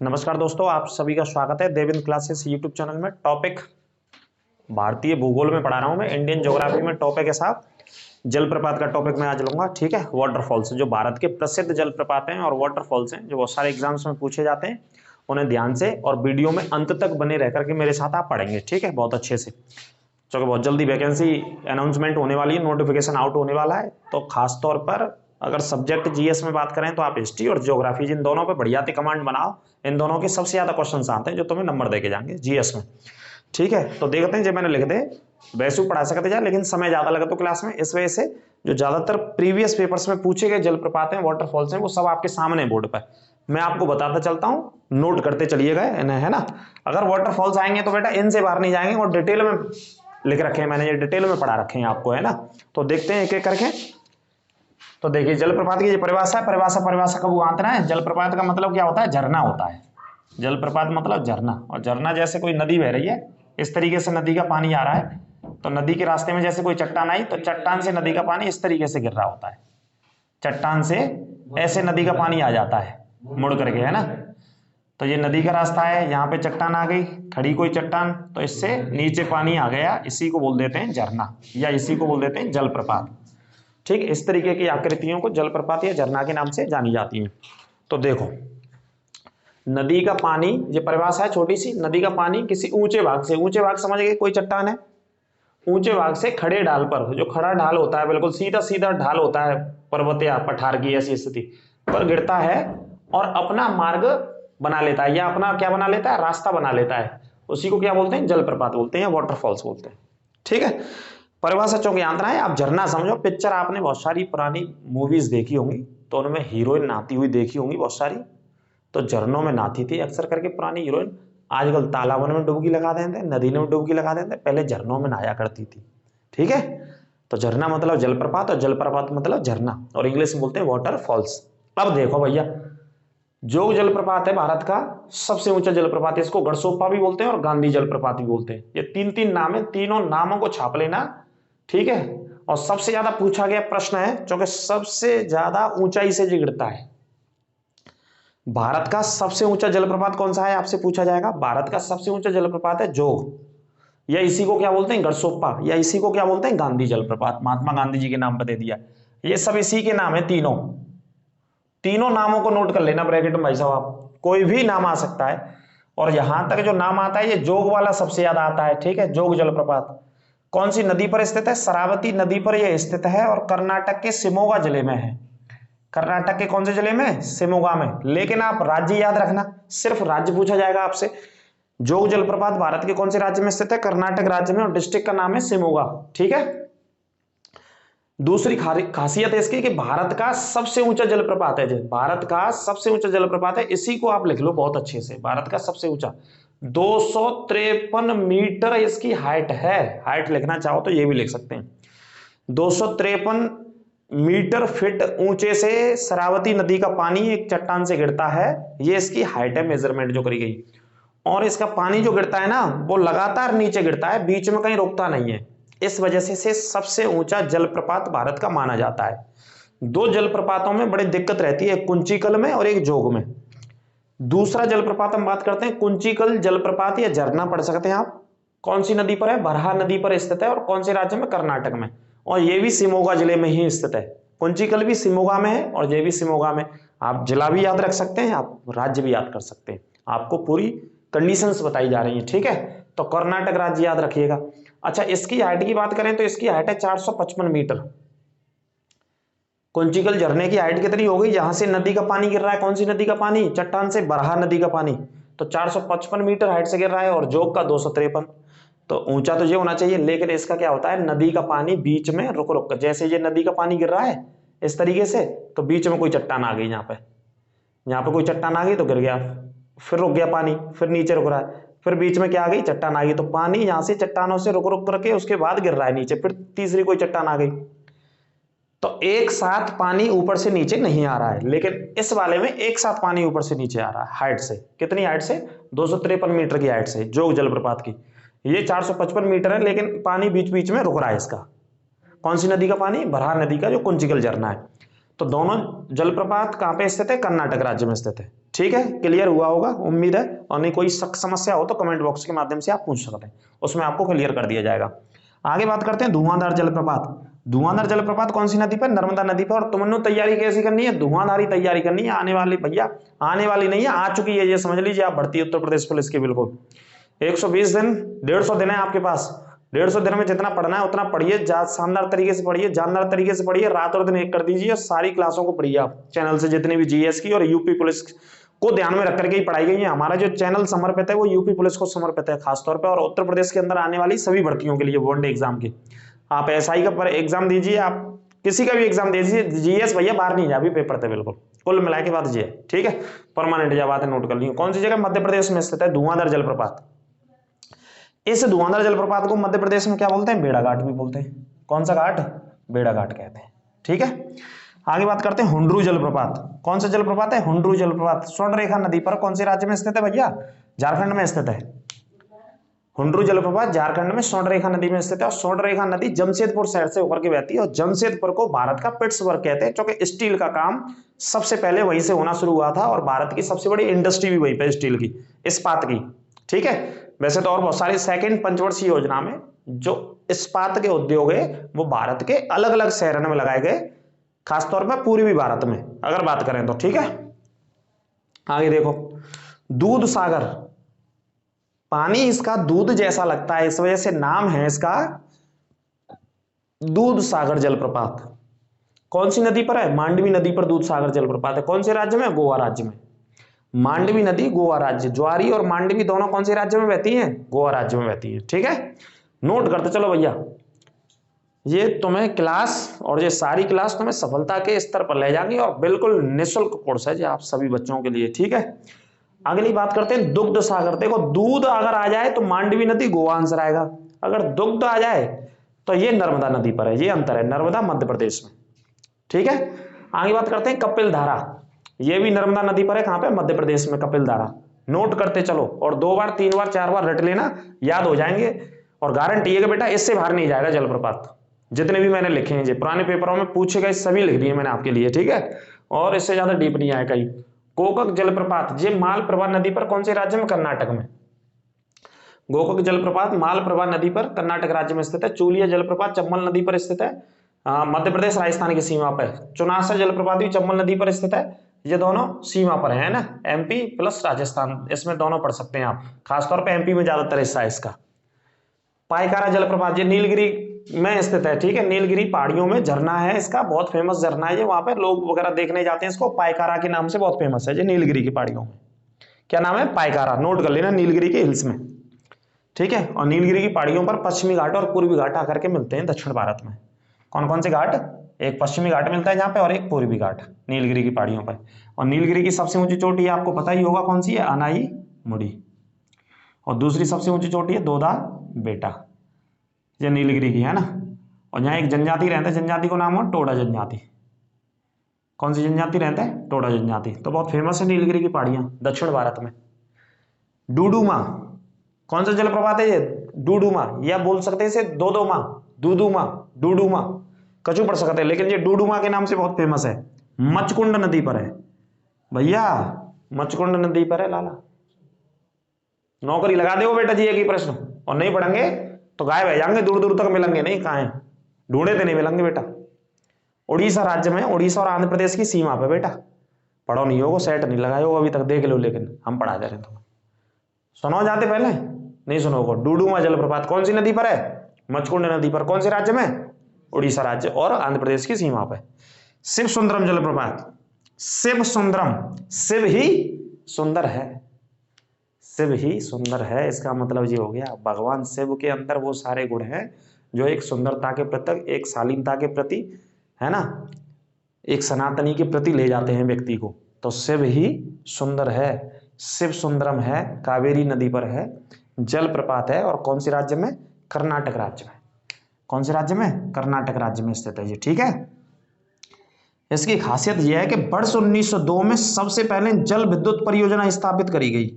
नमस्कार दोस्तों, आप सभी का स्वागत है देवेंद्र क्लासेस यूट्यूब चैनल में। टॉपिक भारतीय भूगोल में पढ़ा रहा हूं मैं। इंडियन ज्योग्राफी में टॉपिक के साथ जलप्रपात का टॉपिक मैं आज लूंगा। ठीक है, वाटरफॉल्स जो भारत के प्रसिद्ध जलप्रपात हैं और वाटरफॉल्स हैं जो बहुत सारे एग्जाम्स में पूछे जाते हैं, उन्हें ध्यान से और वीडियो में अंत तक बने रह करके मेरे साथ आप पढ़ेंगे। ठीक है, बहुत अच्छे से, क्योंकि बहुत जल्दी वैकेंसी अनाउंसमेंट होने वाली है, नोटिफिकेशन आउट होने वाला है। तो खास तौर पर अगर सब्जेक्ट जीएस में बात करें तो आप हिस्ट्री और ज्योग्राफी जिन दोनों पे बढ़िया से कमांड बनाओ, इन दोनों के सबसे ज्यादा क्वेश्चन आते हैं जो तुम्हें नंबर देके जाएंगे जीएस में। ठीक है, तो देखते हैं, जब मैंने लिख दे वैसे पढ़ा सकते जाए, लेकिन समय ज्यादा लगा तो क्लास में, इस वजह से जो ज्यादातर प्रीवियस पेपर्स में पूछे गए जलप्रपात हैं, वाटरफॉल्स हैं, वो सब आपके सामने बोर्ड पर मैं आपको बताता चलता हूँ, नोट करते चलिएगा, है ना। अगर वाटरफॉल्स आएंगे तो बेटा इनसे बाहर नहीं जाएंगे, और डिटेल में लिख रखे हैं मैंने, ये डिटेल में पढ़ा रखे हैं आपको, है ना। तो देखते हैं एक एक करके। तो देखिए, जलप्रपात की परिभाषा है, परिभाषा का वो आंतना है। जलप्रपात का मतलब क्या होता है? झरना होता है। जलप्रपात मतलब झरना, और झरना जैसे कोई नदी बह रही है, इस तरीके से नदी का पानी आ रहा है, तो नदी के रास्ते में जैसे कोई चट्टान आई, तो चट्टान से नदी का पानी इस तरीके से गिर रहा होता है। चट्टान से ऐसे नदी का पानी आ जाता है मुड़ करके, है ना। तो ये नदी का रास्ता है, यहाँ पे चट्टान आ गई, खड़ी कोई चट्टान, तो इससे नीचे पानी आ गया, इसी को बोल देते हैं झरना, या इसी को बोल देते हैं जलप्रपात। ठीक, इस तरीके की आकृतियों को जलप्रपात या झरना के नाम से जानी जाती हैं। तो देखो, नदी का पानी, ये परिभाषा है छोटी सी, नदी का पानी किसी ऊंचे भाग से, ऊंचे भाग समझ गए, कोई चट्टान है, ऊंचे भाग से खड़े ढाल पर, जो खड़ा ढाल होता है, बिल्कुल सीधा सीधा ढाल होता है, पर्वत या पठार की ऐसी स्थिति पर गिरता है और अपना मार्ग बना लेता है, या अपना क्या बना लेता है? रास्ता बना लेता है। उसी को क्या बोलते हैं? जलप्रपात बोलते हैं या वाटरफॉल्स बोलते हैं। ठीक है, परिभाषा चौकी आंतना है, आप झरना समझो। पिक्चर आपने बहुत सारी पुरानी मूवीज देखी होंगी, तो उनमें हीरोइन नहाती हुई देखी होंगी बहुत सारी, तो झरनों में नहाती थी अक्सर करके पुरानी हीरोइन। आजकल तालाबों में डुबकी लगा देते, नदी में डुबकी लगा देते, पहले झरनों में नहाया करती थी। ठीक है, तो झरना मतलब जलप्रपात, और जलप्रपात मतलब झरना, और इंग्लिश में बोलते हैं वाटरफॉल्स। अब देखो भैया, जोग जलप्रपात है भारत का सबसे ऊंचा जलप्रपात है, इसको गढ़सोप्पा भी बोलते हैं और गांधी जलप्रपात भी बोलते हैं। ये तीन तीन नाम है, तीनों नामों को छाप लेना। ठीक है, और सबसे ज्यादा पूछा गया प्रश्न है, क्योंकि सबसे ज्यादा ऊंचाई से गिरता है। भारत का सबसे ऊंचा जलप्रपात कौन सा है आपसे पूछा जाएगा। भारत का सबसे ऊंचा जलप्रपात है जोग, या इसी को क्या बोलते हैं? गढ़सोप्पा, या इसी को क्या बोलते हैं? गांधी जलप्रपात, महात्मा गांधी जी के नाम पर दे दिया। ये सब इसी के नाम है, तीनों तीनों नामों को नोट कर लेना ब्रैकेट में भाई साहब, आप कोई भी नाम आ सकता है, और यहां तक जो नाम आता है ये जोग वाला सबसे ज्यादा आता है। ठीक है, जोग जलप्रपात कौन सी नदी पर स्थित है? शरावती नदी पर यह स्थित है, और कर्नाटक के शिमोगा जिले में है। कर्नाटक के कौन से जिले में? शिमोगा में। लेकिन आप राज्य याद रखना, सिर्फ राज्य पूछा जाएगा आपसे। जोग जलप्रपात भारत के कौन से राज्य में स्थित है? कर्नाटक राज्य में, और डिस्ट्रिक्ट का नाम है शिमोगा। ठीक है, दूसरी खासियत है इसकी कि भारत का सबसे ऊंचा जलप्रपात है, भारत का सबसे ऊंचा जलप्रपात है, इसी को आप लिख लो बहुत अच्छे से। भारत का सबसे ऊंचा 253 मीटर इसकी हाइट है। हाइट लिखना चाहो तो ये भी लिख सकते हैं, 253 मीटर फीट ऊंचे से शरावती नदी का पानी एक चट्टान से गिरता है। ये इसकी हाइट है, मेजरमेंट जो करी गई। और इसका पानी जो गिरता है ना, वो लगातार नीचे गिरता है, बीच में कहीं रुकता नहीं है। इस वजह से सबसे ऊंचा जलप्रपात भारत का माना जाता है। दो जलप्रपातों में बड़ी दिक्कत रहती है, एक कुंचिकल में और एक जोग में। दूसरा जलप्रपात हम बात करते हैं, कुंचिकल जलप्रपात या झरना पढ़ सकते हैं आप। कौन सी नदी पर है? बरहा नदी पर स्थित है, और कौन से राज्य में? कर्नाटक में, और ये भी शिमोगा जिले में ही स्थित है। कुंचिकल भी शिमोगा में है, और ये भी शिमोगा में। आप जिला भी याद रख सकते हैं, आप राज्य भी याद कर सकते हैं, आपको पूरी कंडीशंस बताई जा रही है। ठीक है, तो कर्नाटक राज्य याद रखिएगा। अच्छा, इसकी हाइट की बात करें तो इसकी हाइट है 455 मीटर। कुंचिकल झरने की हाइट कितनी हो गई? यहां से नदी का पानी गिर रहा है, कौन सी नदी का पानी? चट्टान से, बरहा नदी का पानी, तो 455 मीटर हाइट से गिर रहा है, और जोग का 253। तो ऊंचा तो ये होना चाहिए, लेकिन इसका क्या होता है, नदी का पानी बीच में रुक रुक कर, जैसे ये नदी का पानी गिर रहा है इस तरीके से, तो बीच में कोई चट्टान आ गई, यहाँ पे कोई चट्टान आ गई तो गिर गया, फिर रुक गया पानी, फिर नीचे रुक रहा है, फिर बीच में क्या आ गई? चट्टान आ गई, तो पानी यहां से चट्टानों से रुक रुक करके उसके बाद गिर रहा है नीचे, फिर तीसरी कोई चट्टान आ गई। तो एक साथ पानी ऊपर से नीचे नहीं आ रहा है, लेकिन इस वाले में एक साथ पानी ऊपर से नीचे आ रहा है। हाइट से कितनी हाइट से? 253 मीटर की हाइट से, जोग जलप्रपात की। ये 455 मीटर है, लेकिन पानी बीच बीच में रुक रहा है इसका। कौन सी नदी का पानी? बरहा नदी का, जो कुंचिकल झरना है। तो दोनों जलप्रपात कहाँ पे स्थित है? कर्नाटक राज्य में स्थित है। ठीक है, क्लियर हुआ होगा उम्मीद है, और नहीं कोई समस्या हो तो कमेंट बॉक्स के माध्यम से आप पूछ सकते हैं, उसमें आपको क्लियर कर दिया जाएगा। आगे बात करते हैं धुआंधार जलप्रपात। धुआंधार जलप्रपात कौन सी नदी पर? नर्मदा नदी पर। और तुमने तैयारी कैसी करनी है? धुआंधारी तैयारी करनी है, आने वाली भैया, आने वाली नहीं है, आ चुकी है, ये समझ लीजिए आप भर्ती उत्तर प्रदेश पुलिस की। बिल्कुल 120 दिन, 150 दिन है आपके पास। 150 दिन में जितना पढ़ना है उतना पढ़िए, शानदार तरीके से पढ़िए, जानदार तरीके से पढ़िए, रात और दिन एक कर दीजिए, सारी क्लासों को पढ़िए आप चैनल से, जितनी भी जीएस की और यूपी पुलिस को ध्यान में रख करके ही पढ़ाई गई है। हमारा जो चैनल समर्पित है वो यूपी पुलिस को समर्पित है खासतौर पर, और उत्तर प्रदेश के अंदर आने वाली सभी भर्तियों के लिए वनडे एग्जाम की। आप एसआई का एग्जाम दीजिए, आप किसी का भी एग्जाम दीजिए, जीएस भैया बाहर नहीं जाए, पेपर थे बिल्कुल कुल मिला के बात जी है। ठीक है, परमानेंट जब बात है नोट कर ली। कौन सी जगह? मध्य प्रदेश में स्थित है धुआंधार जलप्रपात। इस धुआंधार जलप्रपात को मध्य प्रदेश में क्या बोलते हैं? बेड़ाघाट भी बोलते हैं। कौन सा घाट? बेड़ाघाट कहते हैं। ठीक है, आगे बात करते हैं हुंडरू जलप्रपात। कौन सा जलप्रपात है? हुंडरू जलप्रपात स्वर्णरेखा नदी पर कौन से राज्य में स्थित है भैया? झारखंड में स्थित है। हुंडरू जलप्रपात झारखंड में स्वर्णरेखा नदी में स्थित है, और स्वर्णरेखा नदी जमशेदपुर शहर से होकर के बहती है, और जमशेदपुर को भारत का पिट्सबर्ग कहते हैं, क्योंकि स्टील का काम सबसे पहले वहीं से होना शुरू हुआ था, और भारत की सबसे बड़ी इंडस्ट्री भी वहीं पे स्टील की, इस्पात की। ठीक है, वैसे तो और बहुत सारी सेकंड पंचवर्षीय योजना में जो इस्पात के उद्योग है वो भारत के अलग अलग शहरों में लगाए गए, खासतौर पर पूर्वी भारत में अगर बात करें तो। ठीक है, आगे देखो, दूध सागर, पानी इसका दूध जैसा लगता है, इस वजह से नाम है इसका दूध सागर जलप्रपात। कौन सी नदी पर है? मांडवी नदी पर दूध सागर जलप्रपात है। कौन से राज्य में? गोवा राज्य में। मांडवी नदी गोवा राज्य, ज्वारी और मांडवी दोनों कौन से राज्य में बहती हैं? गोवा राज्य में बहती है। ठीक है, नोट करते चलो भैया, ये तुम्हें क्लास और ये सारी क्लास तुम्हें सफलता के स्तर पर ले जाएंगे, और बिल्कुल निःशुल्क कोर्स है जी आप सभी बच्चों के लिए। ठीक है, अगली बात करते हैं दुग्ध सागर। देखो, दूध अगर आ जाए तो मांडवी नदी गोवा आंसर आएगा, अगर दुग्ध आ जाए तो ये नर्मदा नदी पर है, ये अंतर है, नर्मदा मध्य प्रदेश में। ठीक है, आगे बात करते हैं कपिल धारा, ये भी नर्मदा नदी पर है, कहां पे? मध्य प्रदेश में कपिल धारा। नोट करते चलो, और 2 बार 3 बार 4 बार रट लेना, याद हो जाएंगे, और गारंटी है कि बेटा इससे बाहर नहीं जाएगा जलप्रपात। जितने भी मैंने लिखे हैं, पुराने पेपरों में पूछे गए सभी लिख दिए मैंने आपके लिए। ठीक है, और इससे ज्यादा डीप नहीं आया कहीं। गोकक जलप्रपात, ये मालप्रभा नदी पर कौन से राज्य में? कर्नाटक में। गोकक जलप्रपात मालप्रभा नदी पर कर्नाटक राज्य में स्थित है। चूलिया जलप्रपात चंबल नदी पर स्थित है, मध्य प्रदेश राजस्थान की सीमा पर। चुनासा जलप्रपात भी चंबल नदी पर स्थित है, ये दोनों सीमा पर है ना, एमपी प्लस राजस्थान, इसमें दोनों पढ़ सकते हैं आप, खासतौर पर एमपी में ज्यादातर हिस्सा है इसका। पाइकारा जलप्रपात ये नीलगिरी में स्थित है। ठीक है, नीलगिरी पहाड़ियों में झरना है इसका, बहुत फेमस झरना है ये, वहां पर लोग वगैरह देखने जाते हैं इसको, पाइकारा के नाम से बहुत फेमस है ये नीलगिरी की पहाड़ियों में। क्या नाम है? पाइकारा, नोट कर लेना, नीलगिरी के हिल्स में। ठीक है, और नीलगिरी की पहाड़ियों पर पश्चिमी घाट और पूर्वी घाट आकर के मिलते हैं दक्षिण भारत में। कौन कौन से घाट? एक पश्चिमी घाट मिलता है जहां पे, और एक पूर्वी घाट नीलगिरी की पहाड़ियों पर। और नीलगिरी की सबसे ऊंची चोटी आपको पता ही होगा कौन सी है? अनाई मुड़ी। और दूसरी सबसे ऊंची चोटी है दोदा बेटा, ये नीलगिरी की है ना। और यहाँ एक जनजाति रहता है, जनजाति को नाम है टोडा जनजाति। कौन सी जनजाति रहता है? टोडा जनजाति। तो बहुत फेमस है नीलगिरी की पहाड़ियां दक्षिण भारत में। डूडूमा, कौन सा जलप्रपात है ये? डूडूमा, या बोल सकते हैं इसे दोदोमा, दूदूमा, डूडूमा, कचू पढ़ सकते हैं, लेकिन ये डूडूमा के नाम से बहुत फेमस है। मचकुंड नदी पर है भैया, मचकुंड नदी पर है लाला। नौकरी लगा दे बेटा जी एक ही प्रश्न, और नहीं पढ़ेंगे तो गायब है जाएंगे, दूर दूर तक मिलेंगे नहीं, कहाँ है ढूंढे तो नहीं मिलेंगे बेटा। उड़ीसा राज्य में, उड़ीसा और आंध्र प्रदेश की सीमा पे बेटा, पढ़ो नहीं होगा, सेट नहीं लगाए होगा अभी तक, देख लो, लेकिन हम पढ़ा दे रहे हैं तुम्हें। सुनो जाते पहले नहीं सुनोगे। डूडूमा जलप्रपात कौन सी नदी पर है? मचकुंड नदी पर। कौन से राज्य में? उड़ीसा राज्य और आंध्र प्रदेश की सीमा पर। शिव सुंदरम जलप्रपात, शिव सुंदरम, शिव ही सुंदर है, शिव ही सुंदर है, इसका मतलब ये हो गया भगवान शिव के अंदर वो सारे गुण हैं जो एक सुंदरता के प्रति, एक शालीनता के प्रति, है ना, एक सनातनी के प्रति ले जाते हैं व्यक्ति को। तो शिव ही सुंदर है, शिव सुंदरम है, कावेरी नदी पर है, जलप्रपात है, और कौन से राज्य में? कर्नाटक राज्य में। कौन से राज्य में? कर्नाटक राज्य में स्थित है ये। ठीक है, इसकी खासियत यह है कि वर्ष 1902 में सबसे पहले जल विद्युत परियोजना स्थापित करी गई।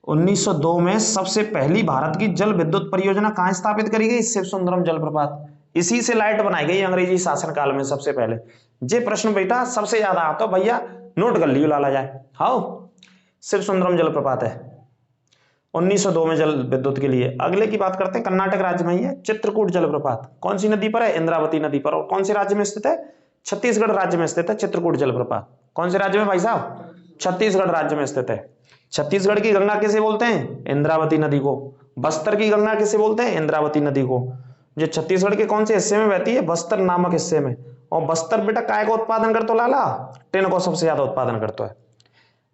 1902 में सबसे पहली भारत की जल विद्युत परियोजना कहां स्थापित करी गई? शिव सुंदरम जलप्रपात। इसी से लाइट बनाई गई अंग्रेजी शासनकाल में सबसे पहले। ये प्रश्न बेटा सबसे ज्यादा आता है भैया, नोट कर लियो लाला जाए। हाँ, शिव सुंदरम जलप्रपात है 1902 में जल विद्युत के लिए। अगले की बात करते हैं, कर्नाटक राज्य में ही है चित्रकूट जलप्रपात। कौन सी नदी पर है? इंद्रावती नदी पर। और कौन से राज्य में स्थित है? छत्तीसगढ़ राज्य में स्थित है चित्रकूट जलप्रपात। कौन से राज्य में भाई साहब? छत्तीसगढ़ राज्य में स्थित है। छत्तीसगढ़ की गंगा किसे बोलते हैं? इंद्रावती नदी को। बस्तर की गंगा किसे बोलते हैं? इंद्रावती नदी को। जो छत्तीसगढ़ के कौन से हिस्से में बहती है? बस्तर नामक हिस्से में। और बस्तर बेटा काय का उत्पादन करता लाला? टिन को सबसे ज्यादा उत्पादन करता है।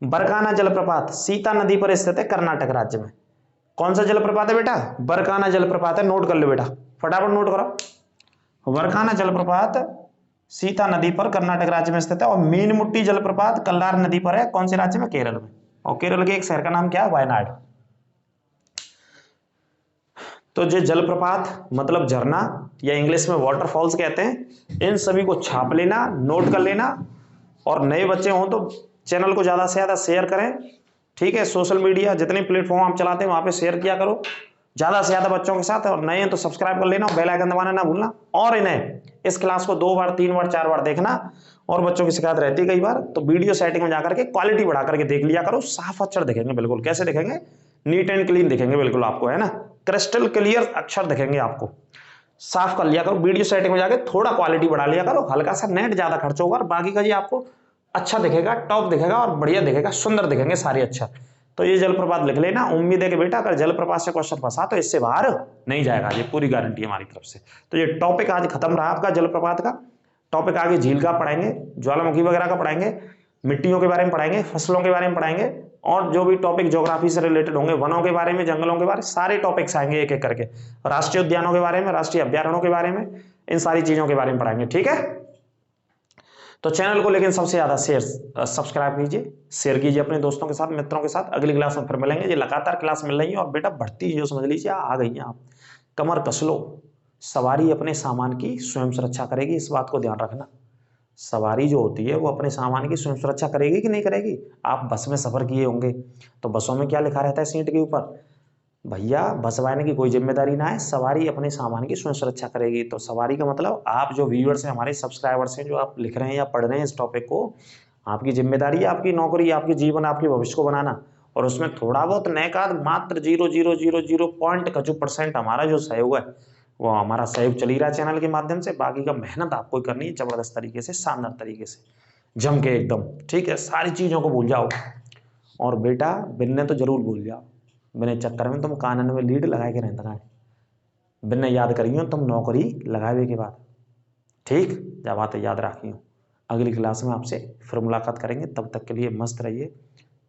बरकाना जलप्रपात सीता नदी पर स्थित है कर्नाटक राज्य में। कौन सा जलप्रपात है बेटा? बरकाना जलप्रपात है। नोट कर लो बेटा, फटाफट नोट करो। बरकाना जलप्रपात सीता नदी पर कर्नाटक राज्य में स्थित है। और मीनमुट्टी जलप्रपात कल्लार नदी पर है। कौन से राज्य में? केरल में। और केरल के एक शहर का नाम क्या है? वायनाड। तो जो जलप्रपात मतलब झरना या इंग्लिश में वाटरफॉल्स कहते हैं, इन सभी को छाप लेना, नोट कर लेना। और नए बच्चे हों तो चैनल को ज्यादा से ज्यादा शेयर करें, ठीक है। सोशल मीडिया जितने प्लेटफॉर्म आप चलाते हैं वहां पे शेयर किया करो ज्यादा से ज्यादा बच्चों के साथ। और नए हैं तो सब्सक्राइब कर लेना, बेल आइकन दबाना ना भूलना। और इन्हें इस क्लास को 2 बार 3 बार 4 बार देखना। और बच्चों की शिकायत रहती है कई बार, तो वीडियो सेटिंग में जाकर के क्वालिटी बढ़ा करके देख लिया करो। साफ अक्षर दिखेंगे बिल्कुल। कैसे दिखेंगे? नीट एंड क्लीन दिखेंगे बिल्कुल आपको, है ना। क्रिस्टल क्लियर अक्षर दिखेंगे आपको। साफ कर लिया करो, वीडियो सेटिंग में जाके थोड़ा क्वालिटी बढ़ा लिया करो। हल्का सा नेट ज्यादा खर्च होगा और बाकी का जी आपको अच्छा दिखेगा, टॉप दिखेगा और बढ़िया दिखेगा, सुंदर दिखेंगे सारे अक्षर। तो ये जलप्रपात लिख लेना। उम्मीद है कि बेटा अगर जलप्रपात से क्वेश्चन फंसा तो इससे बाहर नहीं जाएगा, ये पूरी गारंटी है हमारी तरफ से। तो ये टॉपिक आज खत्म रहा आपका जलप्रपात का। टॉपिक आगे झील का पढ़ाएंगे, ज्वालामुखी वगैरह का पढ़ाएंगे, मिट्टियों के बारे में पढ़ाएंगे, फसलों के बारे में पढ़ाएंगे, और जो भी टॉपिक ज्योग्राफी से रिलेटेड होंगे, वनों के बारे में, जंगलों के बारे में, सारे टॉपिक्स आएंगे एक एक करके। राष्ट्रीय उद्यानों के बारे में, राष्ट्रीय अभ्यारण्यों के बारे में, इन सारी चीजों के बारे में पढ़ाएंगे, ठीक है। तो चैनल को लेकिन सबसे ज्यादा शेयर सब्सक्राइब कीजिए, शेयर कीजिए अपने दोस्तों के साथ, मित्रों के साथ। अगली क्लास में फिर मिलेंगे। ये लगातार क्लास मिल रही है और बेटा बढ़ती जो समझ लीजिए आ गई है। आप कमर कस लो। सवारी अपने सामान की स्वयं सुरक्षा करेगी, इस बात को ध्यान रखना। सवारी जो होती है वो अपने सामान की स्वयं सुरक्षा करेगी कि नहीं करेगी? आप बस में सफर किए होंगे तो बसों में क्या लिखा रहता है सीट के ऊपर? भैया बस वाले की कोई जिम्मेदारी ना है, सवारी अपने सामान की स्वयं सुरक्षा करेगी। तो सवारी का मतलब आप जो व्यूअर्स हैं, हमारे सब्सक्राइबर्स हैं, जो आप लिख रहे हैं या पढ़ रहे हैं इस टॉपिक को, आपकी जिम्मेदारी है, आपकी नौकरी, आपकी जीवन, आपके भविष्य को बनाना। और उसमें थोड़ा बहुत नैकाद मात्र 0.000 पॉइंट का जो % हमारा जो सहयोग है, वो हमारा सहयोग चल ही रहा है चैनल के माध्यम से। बाकी का मेहनत आपको करनी है जबरदस्त तरीके से, शानदार तरीके से, जम के एकदम, ठीक है। सारी चीजों को भूल जाओ। और बेटा बिन्ने तो जरूर भूल जाओ, बिना चक्कर में तुम कानन में लीड लगा के रहता है। बिना याद करियो तुम नौकरी लगावे के बाद, ठीक। जब बात याद रखियो। अगली क्लास में आपसे फिर मुलाकात करेंगे। तब तक के लिए मस्त रहिए,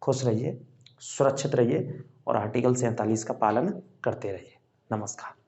खुश रहिए, सुरक्षित रहिए और आर्टिकल 47 का पालन करते रहिए। नमस्कार।